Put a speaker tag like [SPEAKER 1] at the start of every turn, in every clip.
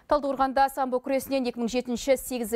[SPEAKER 1] Талдықорғанда самбо күресінен 2007, 8,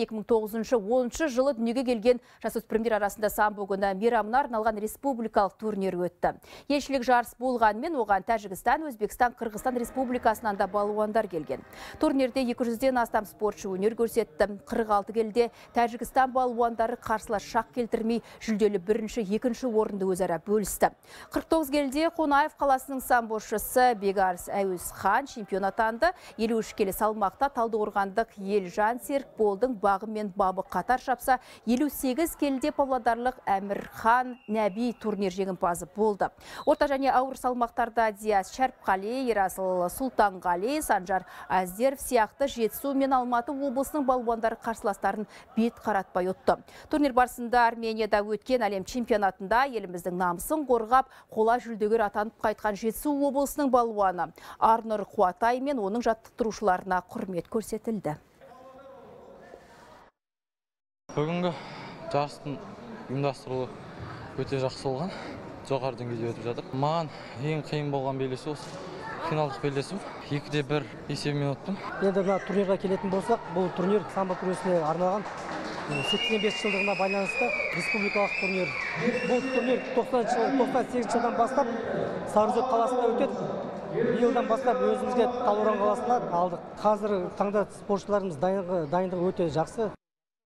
[SPEAKER 1] 2009, 10 жылы дүниеге келген жасөспірімдер арасында самбо күні мейрамына арналған республикалық турнир өтті. Елшілік жарыс болғанымен оған Тәжікстан, Өзбекстан, Қырғызстан республикасынан да балуандар келген. Турнирде 200-ден астам спортшы өнер көрсетті. 46 келіде Тәжікстан балуандары қарсылас шақ келтірмей жүлделі бірінші, екінші орынды өзара бөлісті. 49 келіде Қонаев қаласының самбошысы Бегарс Әуесхан чемпион атанды. 53 келі салмақта талдықорғандық Елжан Серікболдың бағы мен бабы қатар шапса, 58 келіде павлодарлық Әмірхан Нәби турнир жеңімпазы болды. Орта және ауыр салмақтарда Диас Шәріпқали, Ерасыл Сұлтанғали, Санжар Аздеров сияқты Жетісу мен Алматы облысының балуандары қарсыластарын бет қаратпай ұтты. Турнир барысында Арменияда өткен әлем чемпионатында еліміздің намысын қорғап, қола жүлдегер атанып қайтқан Жетісу облысының балуаны Арнұр Қуатай мен оның жаттықтырушыларына құрмет көрсетілді.
[SPEAKER 2] Бүгінгі жарыстың ұйымдастырылуы өте жақсы болған. Жоғары деңгейде өтіп жатыр. Маған ең қиын болған белдесу осы финалдық белдесу. 2-1 есебімен ұттым.
[SPEAKER 3] Енді мына турнирға келетін болсақ, бұл турнир самбо күресіне арналған 85 жылдығына байланысты республикалық турнир. Бұл турнир 98 жылдан бастап Сарыөзек қаласында өтеді. Биылдан бастап өзімізге Талдықорған қаласына алдық. Қазір таңда спортшыларымыз дайындығы өте жақсы.